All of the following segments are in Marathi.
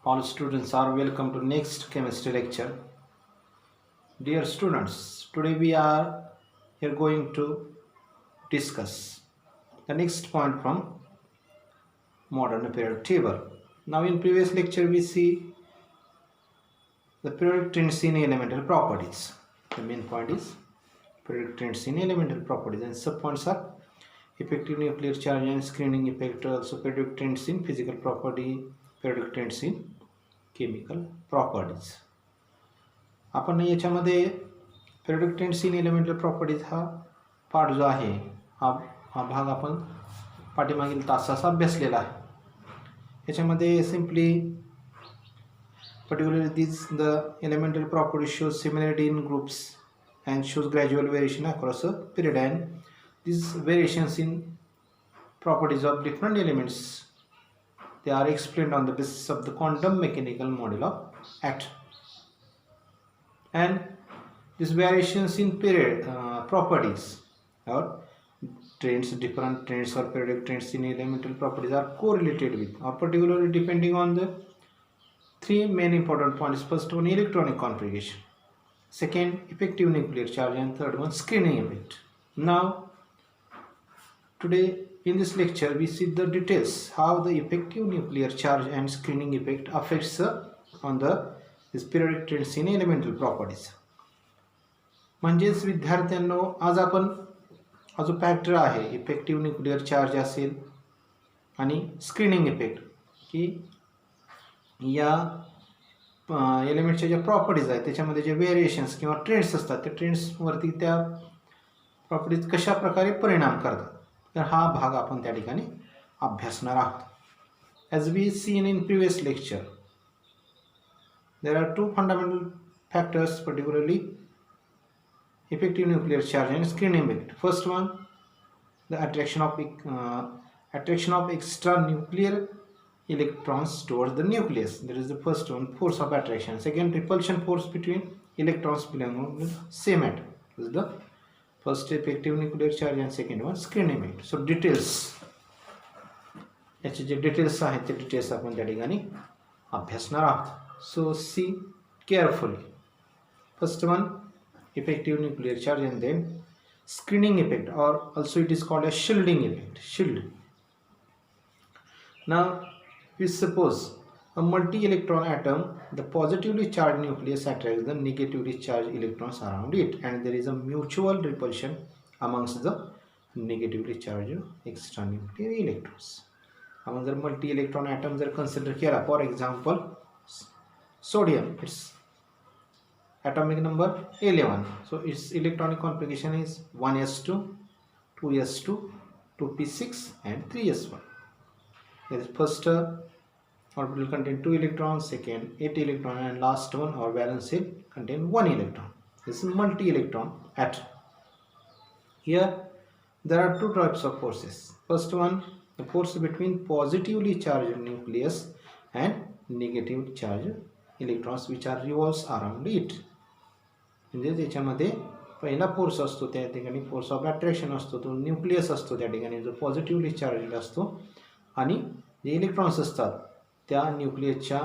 All students are welcome to next chemistry lecture. Dear students, today we are here going to discuss the next point from modern periodic table. Now in previous lecture we see the periodic trends in elemental properties. The main point is periodic trends in elemental properties and subpoints are effective nuclear charge and screening effect, also periodic trends in physical property, periodic trends in chemical properties. आपण याच्यामध्ये periodic trends in elemental properties हा पार्ट जो आहे हा भाग आपण पाठीमागील तासाचा अभ्यासलेला आहे. याच्यामध्ये simply particularly the elemental properties shows similarity in groups and shows gradual variation across a period, and these variations in properties of different elements they are explained on the basis of the quantum mechanical model of atom. And these variations in period properties or trends, different trends or periodic trends in elemental properties are correlated with or particularly depending on the three main important points. First one, electronic configuration, second, effective nuclear charge, and third one, screening effect. Now today in this lecture we see the details how the effective nuclear charge and screening effect affects on the this periodic trends in elemental properties. म्हणजेच विद्यार्थ्यांनो आज आपण हा जो फॅक्टर आहे इफेक्टिव्ह न्यूक्लिअर चार्ज असेल आणि स्क्रीनिंग इफेक्ट की या एलिमेंटच्या ज्या प्रॉपर्टीज आहेत त्याच्यामध्ये जे व्हेरिएशन्स किंवा ट्रेंड्स असतात त्या ट्रेंड्सवरती त्या प्रॉपर्टीज कशा प्रकारे परिणाम करतात तर हा भाग आपण त्या ठिकाणी अभ्यासणार आहोत. As we seen in previous lecture there are two fundamental factors particularly effective nuclear charge and screening effect. First one, the attraction of extra nuclear electrons towards the nucleus. That is the first one, force of attraction. Second, repulsion force between electrons belonging to the same atom. This is the first effective nuclear charge and second one screening effect. So details याचे जे डिटेल्स आहेत ते डिटेल्स आपण त्या ठिकाणी अभ्यासणार आहोत. So see carefully. First one, effective nuclear charge, and then screening effect, or also it is called a shielding effect. Shield. Now we suppose a multi-electron atom, the positively charged nucleus attracts the negatively charged electrons around it, and there is a mutual repulsion amongst the negatively charged extranuclear electrons. आपण जर multi-electron atom जर consider केला, for example sodium, its atomic number 11, so its electronic configuration is 1s2, 2s2, 2p6 and 3s1. There is first orbital contain 2 electrons, second 8 electron, and last one or valence shell contain 1 electron. This is multi-electron atom. Here there are two types of forces. First one, the force between positively charged nucleus and negatively charged electrons which are revolves around it. म्हणजे त्याच्यामध्ये पहिला फोर्स असतो त्या ठिकाणी फोर्स ऑफ अट्रॅक्शन असतो, तो न्यूक्लियस असतो त्या ठिकाणी जो पॉझिटिव्हली चार्जड असतो, आणि जे इलेक्ट्रॉन्स असतात त्या न्यूक्लियसच्या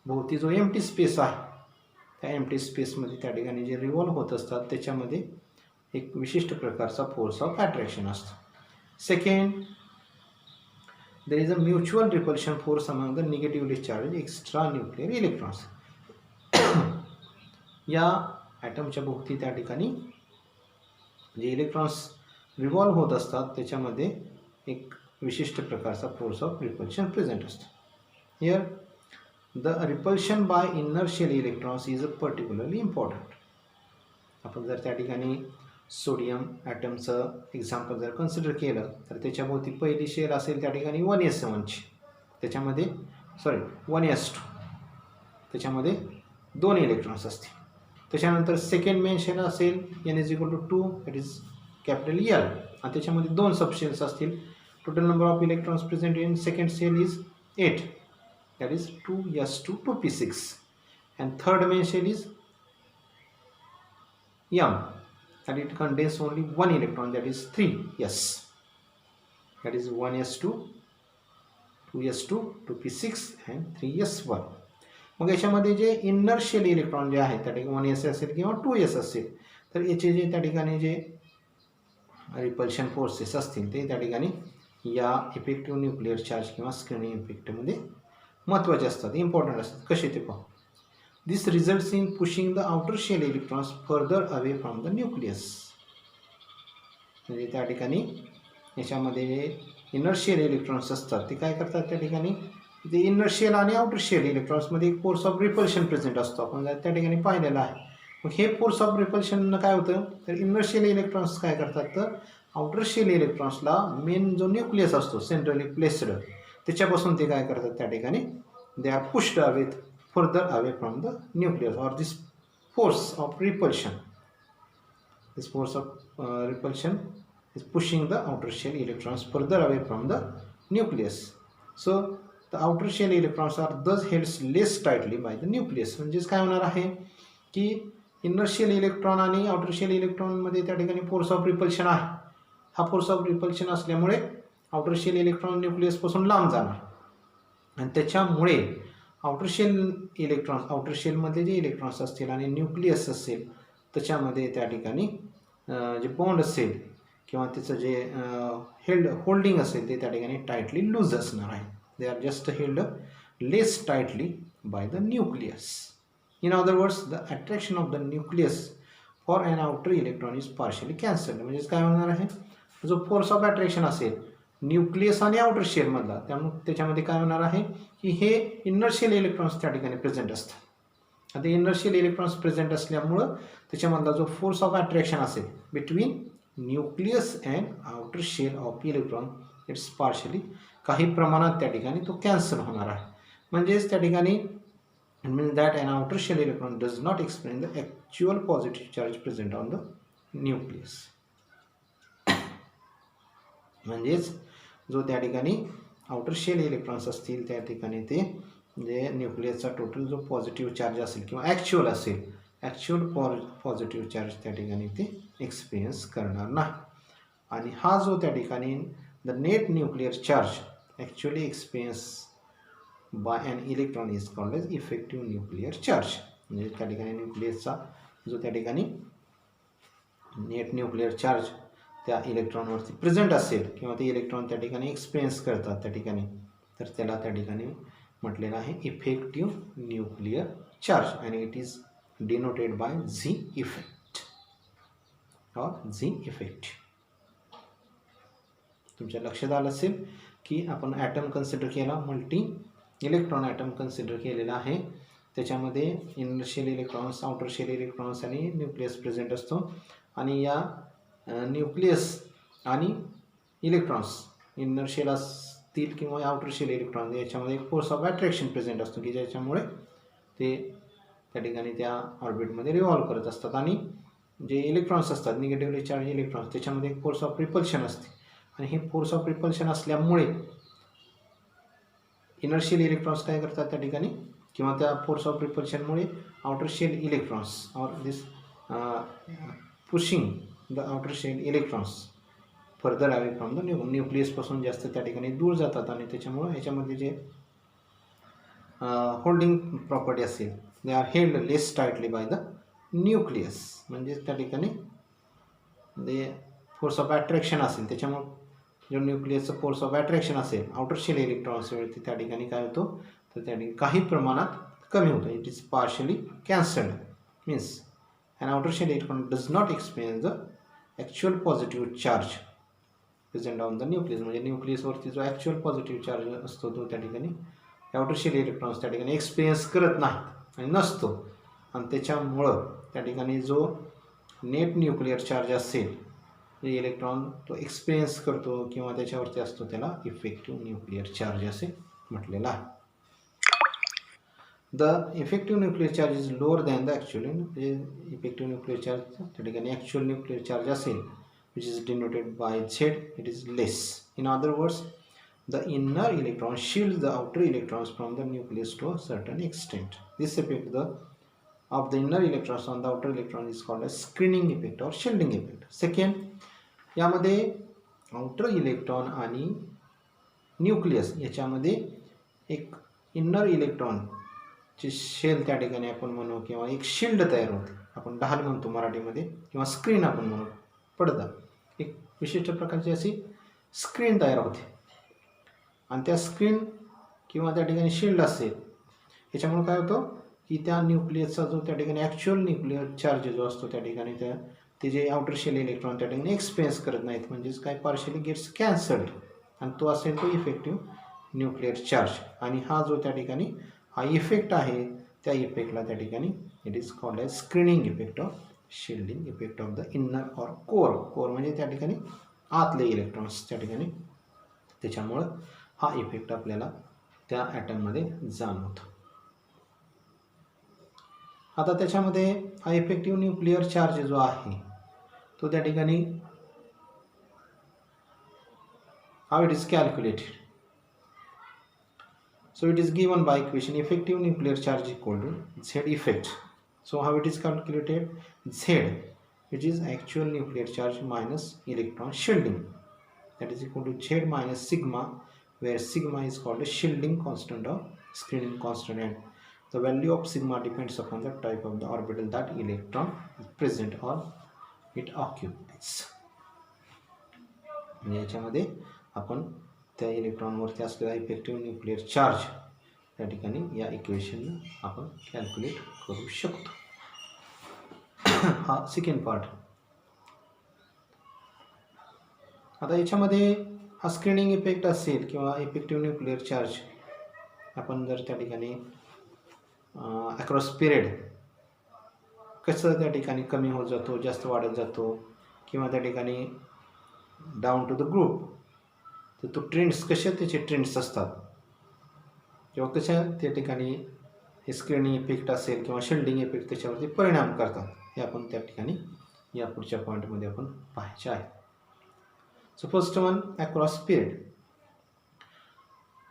भोवती जो एम्प्टी स्पेस आहे त्या एम्प्टी स्पेसमध्ये त्या ठिकाणी जे रिव्हॉल्व होत असतात त्याच्यामध्ये एक विशिष्ट प्रकारचा फोर्स ऑफ अट्रॅक्शन असतो. Second, there is a mutual repulsion force among the negatively charged extra nuclear electrons. या ॲटमच्या भोवती त्या ठिकाणी जे इलेक्ट्रॉन्स रिव्हॉल्व होत असतात त्याच्यामध्ये एक विशिष्ट प्रकारचा फोर्स ऑफ रिपल्शन प्रेझेंट असतो. Here the repulsion by inertial electrons is a particularly important. आपण जर त्या ठिकाणी सोडियम ॲटमचं एक्झाम्पल जर कन्सिडर केलं तर त्याच्याभोवती पहिली शेल असेल त्या ठिकाणी 1s1ची, त्याच्यामध्ये 1s2, त्याच्यामध्ये 2 इलेक्ट्रॉन्स असतील. त्याच्यानंतर सेकंड मेन शेल असेल n=2, that is capital L, आणि त्याच्यामध्ये 2 सबशेल्स असतील. Total number of electrons present in second shell is 8, that is 2s2 2p6, and third main shell is M, and it contains only 1 electron, that is 3s, that is 1s2 2s2 2p6 and 3s1. मग याच्यामध्ये जे इनर शेल इलेक्ट्रॉन जे आहेत त्या ठिकाणी 1s असेल किंवा 2s असेल तर याचे जे त्या ठिकाणी जे रिपल्शन फोर्सेस असतील ते त्या ठिकाणी या इफेक्टिव्ह न्यूक्लिअर चार्ज किंवा स्क्रीनिंग इफेक्टमध्ये महत्त्वाचे असतात, इम्पॉर्टंट असतात. कसे ते पाहू. This results in pushing the outer shell electrons further away from the nucleus. म्हणजे त्या ठिकाणी याच्यामध्ये जे इनर शेल इलेक्ट्रॉन्स असतात ते काय करतात त्या ठिकाणी ते इनर शेल आणि आउटर शेल इलेक्ट्रॉन्समध्ये एक फोर्स ऑफ रिपल्शन प्रेझेंट असतो, आपण त्या ठिकाणी पाहिलेलं आहे. मग हे फोर्स ऑफ रिपल्शन काय होतं तर इनर शेल इलेक्ट्रॉन्स काय करतात तर आउटर शेल इलेक्ट्रॉन्सला मेन जो न्यूक्लियस असतो सेंट्रली प्लेस्ड त्याच्यापासून ते काय करतात त्या ठिकाणी they are pushed away further away from the nucleus or this force of repulsion. This force of repulsion is pushing the outer shell electrons further away from the nucleus. So the outer shell electrons are thus held less tightly by the nucleus. म्हणजेच काय होणार आहे की इनर शेल इलेक्ट्रॉन आणि आउटर शेल इलेक्ट्रॉनमध्ये त्या ठिकाणी फोर्स ऑफ रिपल्शन आहे. हा फोर्स ऑफ रिपल्शन असल्यामुळे आउटर शेल इलेक्ट्रॉन न्यूक्लियसपासून लांब जाणार आणि त्याच्यामुळे आउटर शेलमधले जे इलेक्ट्रॉन्स असतील आणि न्यूक्लियस असेल त्याच्यामध्ये त्या ठिकाणी जे बॉन्ड असेल किंवा त्याचं जे होल्डिंग असेल ते त्या ठिकाणी टाईटली लूज असणार आहे. They are just held less tightly by the nucleus. In other words the attraction of the nucleus for an outer electron is partially cancelled. म्हणजेच काय होणार आहे जो फोर्स ऑफ अट्रॅक्शन असेल न्यूक्लियस आणि आउटर शेलमधला त्यामुळे त्याच्यामध्ये काय होणार आहे की हे इनर शेल इलेक्ट्रॉन्स त्या ठिकाणी प्रेझेंट असतात. आता इनर शेल इलेक्ट्रॉन्स प्रेझेंट असल्यामुळं त्याच्यामधला जो फोर्स ऑफ अट्रॅक्शन असेल between nucleus and outer shell of electron it's partially काही प्रमाणात त्या ठिकाणी तो कॅन्सल होणार आहे. म्हणजेच त्या ठिकाणी means that an outer shell electron does not explain the actual positive charge present on the nucleus. म्हणजेच जो त्या ठिकाणी आउटर शेल इलेक्ट्रॉन्स असतील त्या ठिकाणी ते म्हणजे न्यूक्लियसचा टोटल जो पॉझिटिव्ह चार्ज असेल किंवा ॲक्च्युअल पॉझिटिव्ह चार्ज त्या ठिकाणी ते एक्सपिरियन्स करणार नाही. आणि हा जो त्या ठिकाणी the net nuclear charge actually experience by an electron is called as effective nuclear charge. म्हणजे त्या ठिकाणी न्यूक्लियसचा जो त्या ठिकाणी नेट न्यूक्लिअर चार्ज त्या इलेक्ट्रॉनवरती प्रेझेंट असेल किंवा ते इलेक्ट्रॉन त्या ठिकाणी एक्सपिरियन्स करतात त्या ठिकाणी तर त्याला त्या ठिकाणी म्हटलेलं आहे इफेक्टिव्ह न्यूक्लिअर चार्ज आणि it is denoted by Z effect or Z effect. तुमच्या लक्षात आलं असेल की आपण ॲटम कन्सिडर केला, मल्टी इलेक्ट्रॉन ॲटम कन्सिडर केलेला आहे. त्याच्यामध्ये inner shell electrons outer shell electrons आणि न्यूक्लियस प्रेझेंट असतो आणि या न्यूक्लियस आणि इलेक्ट्रॉन्स इनर शेल असतील किंवा आउटर शेल इलेक्ट्रॉन याच्यामध्ये एक फोर्स ऑफ अट्रॅक्शन प्रेझेंट असतो की ज्याच्यामुळे ते त्या ठिकाणी त्या ऑर्बिटमध्ये रिव्हॉल्व करत असतात आणि जे इलेक्ट्रॉन्स असतात निगेटिव्हली चार्ज इलेक्ट्रॉन्स त्याच्यामध्ये एक फोर्स ऑफ रिपल्शन असते आणि हे फोर्स ऑफ रिपल्शन असल्यामुळे इनर शेल इलेक्ट्रॉन्स काय करतात त्या ठिकाणी किंवा त्या फोर्स ऑफ रिपल्शनमुळे आउटर शेल इलेक्ट्रॉन्स और this pushing the outer shell electrons further away from the न्यूक्लियसपासून जास्त त्या ठिकाणी दूर जातात आणि त्याच्यामुळं ह्याच्यामध्ये जे होल्डिंग प्रॉपर्टी असेल they are held less tightly by the nucleus. म्हणजे त्या ठिकाणी जे फोर्स ऑफ अट्रॅक्शन असेल त्याच्यामुळं जो न्यूक्लियसचा फोर्स ऑफ अट्रॅक्शन असेल आउटर शेल इलेक्ट्रॉन्सवरती त्या ठिकाणी काय होतो तर त्या ठिकाणी काही प्रमाणात कमी होतं. It is partially cancelled means an outer shell electron does not experience the actual positive charge present on the nucleus. म्हणजे न्यूक्लियसवरती जो ॲक्च्युअल पॉझिटिव्ह चार्ज असतो तो त्या ठिकाणी आउटर शेल इलेक्ट्रॉन्स त्या ठिकाणी एक्सपिरियन्स करत नाहीत आणि नसतो आणि त्याच्यामुळं त्या ठिकाणी जो नेट न्यूक्लिअर चार्ज असेल जे इलेक्ट्रॉन तो एक्सपिरियन्स करतो किंवा त्याच्यावरती असतो त्याला इफेक्टिव्ह न्यूक्लिअर चार्ज असे म्हटलेलं आहे. The effective nuclear charge is lower than the actual म्हणजे इफेक्टिव्ह न्यूक्लिअर चार्ज त्या ठिकाणी ॲक्च्युअल न्यूक्लिअर चार्ज असेल which is denoted bye Z it is less. In other words the inner electron shields the outer electrons from the nucleus to a certain extent. This effect of the inner electrons on the outer electron is called as screening effect or shielding effect. Second, यामध्ये आउटर इलेक्ट्रॉन आणि न्यूक्लियस याच्यामध्ये एक इनर इलेक्ट्रॉनची शेल त्या ठिकाणी आपण म्हणू, किंवा एक शिल्ड तयार होते, आपण ढाल म्हणतो मराठीमध्ये, किंवा स्क्रीन आपण म्हणू, पडदा, एक विशिष्ट प्रकारची अशी स्क्रीन तयार होते. आणि त्या स्क्रीन किंवा त्या ठिकाणी शिल्ड असेल याच्यामुळे काय होतं की त्या न्यूक्लियसचा जो त्या ठिकाणी ॲक्च्युअल न्यूक्लियर चार्ज जो असतो त्या ठिकाणी ते जे आउटर शेल इलेक्ट्रॉन त्या ठिकाणी एक्सपेन्स करत नाहीत, म्हणजेच काय पार्शियली गेट्स कॅन्सल्ड, आणि तो असेल तो इफेक्टिव्ह न्यूक्लियर चार्ज. आणि हा जो त्या ठिकाणी हा इफेक्ट आहे त्या इफेक्टला त्या ठिकाणी it is called as screening effect of shielding effect of the inner or core म्हणजे त्या ठिकाणी आतले इलेक्ट्रॉन्स त्या ठिकाणी, त्याच्यामुळं हा इफेक्ट आपल्याला त्या ॲटममध्ये जाणवतो. आता त्याच्यामध्ये हा इफेक्टिव्ह न्यूक्लियर चार्ज जो आहे तो त्या ठिकाणी how it is calculated. So it is given by equation effective nuclear charge equal to Z effect. So how it is calculated? Z, which is actual nuclear charge minus electron shielding, that is equal to Z minus sigma, where sigma is called a shielding constant or screening constant, and the value of sigma depends upon the type of the orbital that electron is present or it occupies. याच्यामध्ये आपण त्या इलेक्ट्रॉनवरती असलेला इफेक्टिव्ह न्यूक्लियर चार्ज त्या ठिकाणी या इक्वेशननं आपण कॅल्क्युलेट करू शकतो. हा सेकंड पार्ट. आता याच्यामध्ये हा स्क्रीनिंग इफेक्ट असेल किंवा इफेक्टिव्ह न्यूक्लियर चार्ज आपण जर त्या ठिकाणी अक्रॉस पिरियड कसं त्या ठिकाणी कमी होत जातो, जास्त वाढत जातो, किंवा त्या ठिकाणी डाऊन टू द ग्रुप, तर तो ट्रेंड्स कशा त्याचे ट्रेंड्स असतात किंवा कशा त्या ठिकाणी हे स्क्रीनिंग इफेक्ट असेल किंवा शिल्डिंग इफेक्ट त्याच्यावरती परिणाम करतात, हे आपण त्या ठिकाणी या पुढच्या पॉईंटमध्ये आपण पाहायचे आहे. So first one, across period.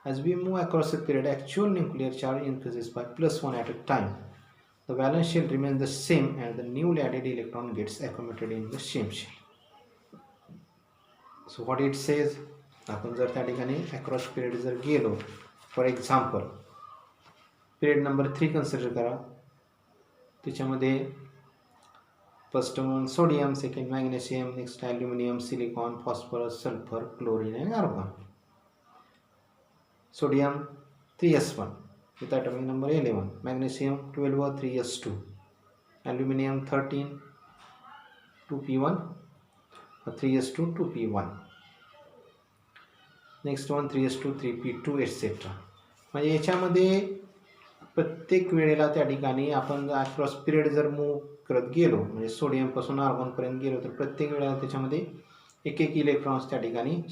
As we move across a period actual nuclear charge increases by +1 at a time. The valence shell remains the same and the newly added electron gets accommodated in the same shell. So what it says, आपण जर त्या ठिकाणी अक्रॉस पिरियड जर गेलो, for example period number 3 consider करा. त्याच्यामध्ये first one sodium, second magnesium, next aluminium, silicon, phosphorus, sulphur, chlorine आणि argon. Sodium 3s1 with atomic number 11, magnesium 12 3s2, aluminum 13 2p1 3s2 2p1, next one 3s2 3p2 etcetera. म्हणजे याच्यामध्ये प्रत्येक वेळेला त्या ठिकाणी आपण जर अक्रॉस पिरियड जर मूव्ह करत गेलो, म्हणजे सोडियमपासून आर्गॉनपर्यंत गेलो, तर प्रत्येक वेळेला त्याच्यामध्ये एक एक इलेक्ट्रॉन्स त्या ठिकाणी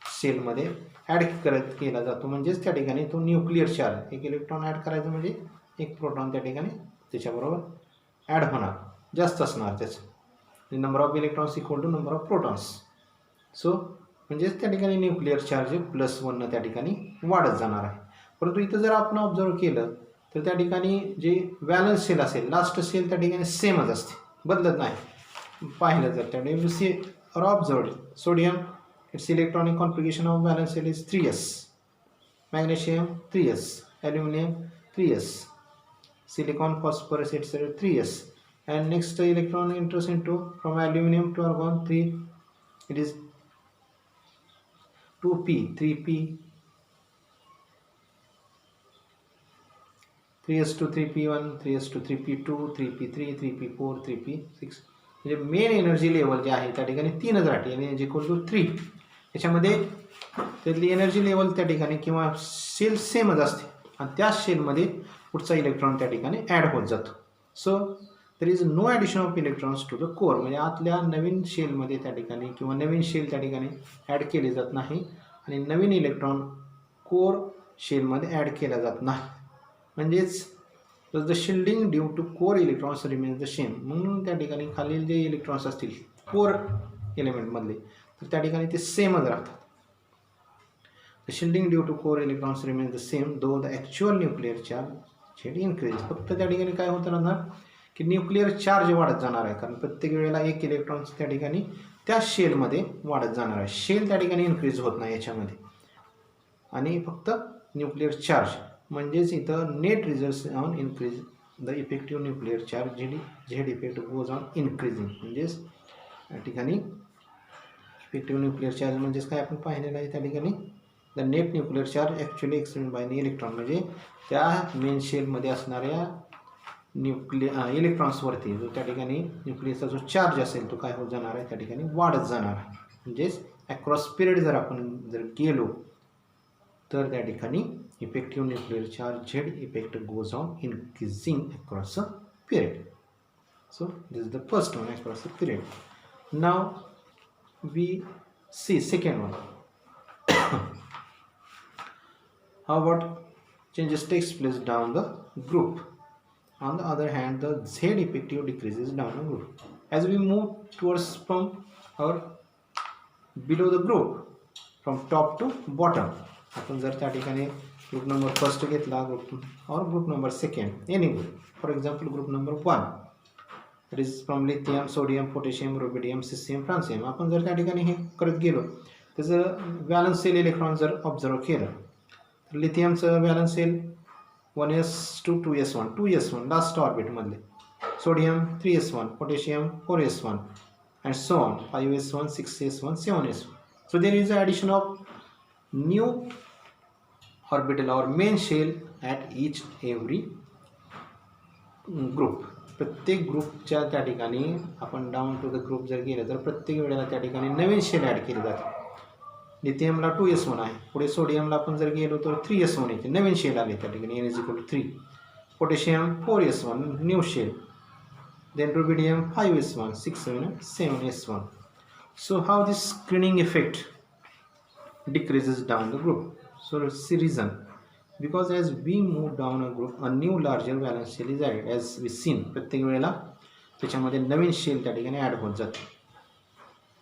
सेलमध्ये ॲड करत केला जातो. म्हणजेच त्या ठिकाणी तो न्यूक्लियर चार्ज, एक इलेक्ट्रॉन ॲड करायचं म्हणजे एक प्रोटॉन त्या ठिकाणी त्याच्याबरोबर ॲड होणार, जास्त असणार त्याचं. Number of electrons equal to number of protons. So म्हणजेच त्या ठिकाणी न्यूक्लियर चार्ज +1 त्या ठिकाणी वाढत जाणार आहे. परंतु इथं जर आपण ऑब्झर्व केलं तर त्या ठिकाणी जे व्हॅलन्स सेल असेल, लास्ट सेल त्या ठिकाणी सेमच असते, बदलत नाही. पाहिलं जर त्या ठिकाणी see or observed sodium, its electronic configuration of valence shell is 3s, magnesium 3s, aluminum 3s, silicon, phosphorus etc. 3s, and next electron enters into from aluminum to argon 3, it is 2p, 3p, 3s2 3p1, 3s2 3p2, 3p3, 3p4, 3p6. म्हणजे मेन एनर्जी लेवल जे आहे त्या ठिकाणी 3च राहते, एनर्जी इक्वल टू 3. याच्यामध्ये त्यातली एनर्जी लेवल त्या ठिकाणी किंवा सेल सेमच असते, आणि त्या सेलमध्ये पुढचा इलेक्ट्रॉन त्या ठिकाणी ॲड होत जातो. So there is no addition of electrons to the core. म्हणजे आतल्या नवीन शेलमध्ये त्या ठिकाणी किंवा नवीन शेल त्या ठिकाणी ॲड केले जात नाही, आणि नवीन इलेक्ट्रॉन कोर शेलमध्ये ॲड केला जात नाही. म्हणजेच the shielding due to core electrons remains the same. म्हणून त्या ठिकाणी खालील जे इलेक्ट्रॉन्स असतील कोर एलिमेंटमधले, तर त्या ठिकाणी ते सेमच राहतात. The shielding due to core electrons remains the same though the actual nuclear charge increase. फक्त त्या ठिकाणी काय होतं राहणार की न्यूक्लियर चार्ज वाढत जाणार आहे, कारण प्रत्येक वेळेला एक इलेक्ट्रॉन्स त्या ठिकाणी त्या शेलमध्ये वाढत जाणार आहे. शेल त्या ठिकाणी इन्क्रीज होत नाही याच्यामध्ये. आणि फक्त न्यूक्लिअर चार्ज, म्हणजेच इथं net result on increase the effective nuclear charge Z effect goes on increasing. म्हणजेच या ठिकाणी इफेक्टिव्ह न्यूक्लिअर चार्ज म्हणजेच काय आपण पाहिलेलं आहे त्या ठिकाणी the net nuclear charge actually expand by the electron, म्हणजे त्या मेन शेलमध्ये असणाऱ्या इलेक्ट्रॉन्सवरती जो त्या ठिकाणी न्यूक्लियसचा जो चार्ज असेल तो काय होत जाणार आहे, त्या ठिकाणी वाढत जाणार आहे. म्हणजेच अक्रॉस पिरियड जर आपण गेलो तर त्या ठिकाणी effective nuclear charge Z effect goes on increasing across a period. So this is the first one, across the period. Now we see second one. How about changes takes place down the group? On the other hand, the Z effective decreases down the group as we move towards from our below the group from top to bottom. आपण जर त्या ठिकाणी ग्रुप नंबर फर्स्ट घेतला ग्रुप और group number second any group, for example group number 1 that is from lithium, sodium, potassium, rubidium, cesium, francium. आपण जर त्या ठिकाणी हे करत गेलो त्याचं वॅलन्स सेल इलेक्ट्रॉन जर ऑब्झर्व केलं तर लिथियमचं valence shell 1s2 2s1 2s1 last ऑर्बिटमधले, sodium 3s1, potassium 4s1 and so on 5s1 6s1 7s1. So there is an addition of new orbital or main shell at each every group. प्रत्येक ग्रुपच्या त्या ठिकाणी आपण डाऊन टू द ग्रुप जर गेलं तर प्रत्येक वेळेला त्या ठिकाणी नवीन शेल ॲड केली जाते. लिथियमला 2s1 आहे, पुढे सोडियमला आपण जर गेलो तर 3s1 येते, नवीन शेल आले त्या ठिकाणी n=3. Potassium 4s1 new shell, then rubidium 5s1 7s1. So how this screening effect decreases down the group? So let's see reason. Because as we move down a group, a new larger valence shell is added, as we seen. प्रत्येक वेळेला त्याच्यामध्ये नवीन शेल त्या ठिकाणी ॲड होत जाते.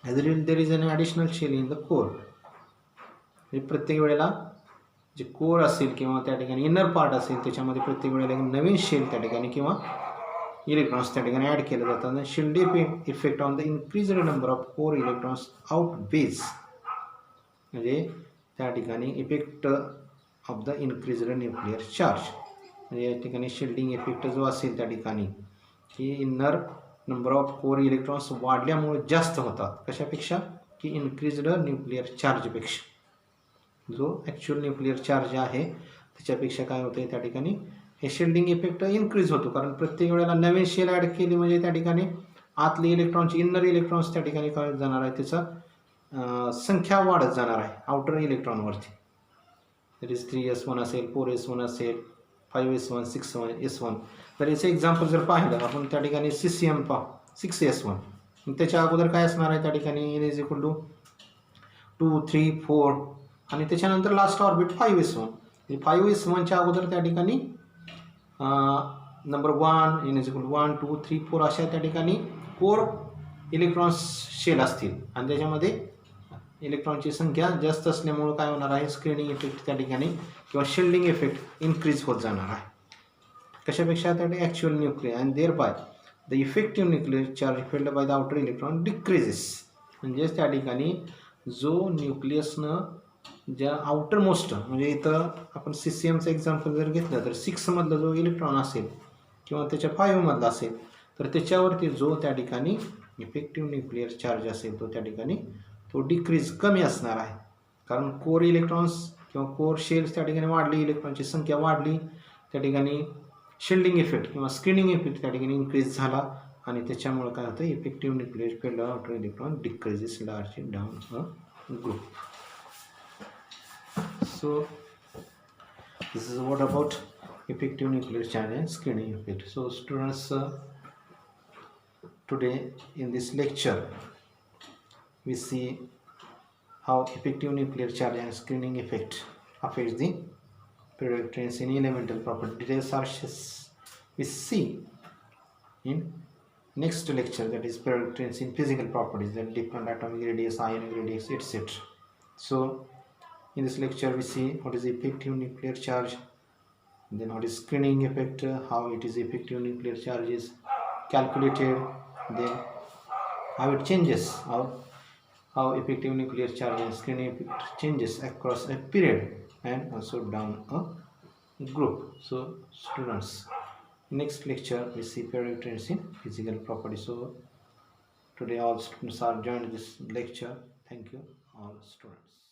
as there is an additional shell in the core. प्रत्येक वेळेला जे कोर असेल किंवा त्या ठिकाणी इनर पार्ट असेल त्याच्यामध्ये प्रत्येक वेळेला एक नवीन शेल त्या ठिकाणी किंवा इलेक्ट्रॉन्स त्या ठिकाणी ॲड केलं जातं. Shield effect on the increased number of core electrons out base, म्हणजे त्या ठिकाणी effect of the increased nuclear charge, म्हणजे या ठिकाणी शिल्डिंग इफेक्ट जो असेल त्या ठिकाणी की inner number of core electrons वाढल्यामुळे जास्त होतात. कशापेक्षा की इन्क्रीज्ड न्यूक्लिअर चार्जपेक्षा. जो ॲक्च्युअल न्यूक्लिअर चार्ज आहे त्याच्यापेक्षा काय होतं आहे त्या ठिकाणी हे शिल्डिंग इफेक्ट इन्क्रीज होतो, कारण प्रत्येक वेळेला नवीन शेल ॲड केली म्हणजे त्या ठिकाणी आतले इलेक्ट्रॉनचे इनर इलेक्ट्रॉन्स त्या ठिकाणी काय जाणार आहे, त्याचा संख्या वाढत जाणार आहे आउटर इलेक्ट्रॉनवरती. दॅट इज 3s1 असेल, 4s1 असेल, 5s1 6s1. तर याचं एक्झाम्पल जर पाहिलं आपण त्या ठिकाणी cesium 6s1, त्याच्या अगोदर काय असणार आहे त्या ठिकाणी n=2 3 4 आणि त्याच्यानंतर लास्ट ऑर्बिट 5s1. 5s1च्या अगोदर त्या ठिकाणी नंबर 1 n=1 2 3 4 अशा त्या ठिकाणी कोर इलेक्ट्रॉन्स शेल असतील आणि त्याच्यामध्ये इलेक्ट्रॉनची संख्या जास्त असल्यामुळं काय होणार आहे, स्क्रीनिंग इफेक्ट त्या ठिकाणी किंवा शिल्डिंग इफेक्ट इन्क्रीज होत जाणार आहे. कशापेक्षा त्या ठिकाणी actual nuclear and thereby the effective nuclear charge felt by the outer electron decreases. म्हणजेच त्या ठिकाणी जो न्यूक्लियसनं ज्या आउटर मोस्ट, म्हणजे इथं आपण cesiumचं एक्झाम्पल जर घेतलं तर 6मधला जो इलेक्ट्रॉन असेल किंवा त्याच्या 5मधला असेल तर त्याच्यावरती जो त्या ठिकाणी इफेक्टिव्ह न्यूक्लिअर चार्ज असेल तो त्या ठिकाणी तो डिक्रीज कमी असणार आहे, कारण कोर इलेक्ट्रॉन्स किंवा कोर शेल्स त्या ठिकाणी वाढली, इलेक्ट्रॉनची संख्या वाढली, त्या ठिकाणी शिल्डिंग इफेक्ट किंवा स्क्रीनिंग इफेक्ट त्या ठिकाणी इन्क्रीज झाला आणि त्याच्यामुळे काय होतं, effective nuclear field outer electron decreases large down a group. So this is what about effective nuclear charge and screening effect. So students, today in this lecture we see how effective nuclear charge and screening effect affects the periodic trains in elemental property. Details are we see in next lecture, that is periodic trains in physical properties, that different atomic radius, ionic radius, etc. So in this lecture we see what is the effective nuclear charge, then what is screening effect, how it is effective nuclear charge is calculated, then how it changes, how effective nuclear charge and screening effect changes across a period, and also down a group. So students, next lecture we see periodic trends in physical properties. So today all students are joined this lecture. Thank you all students.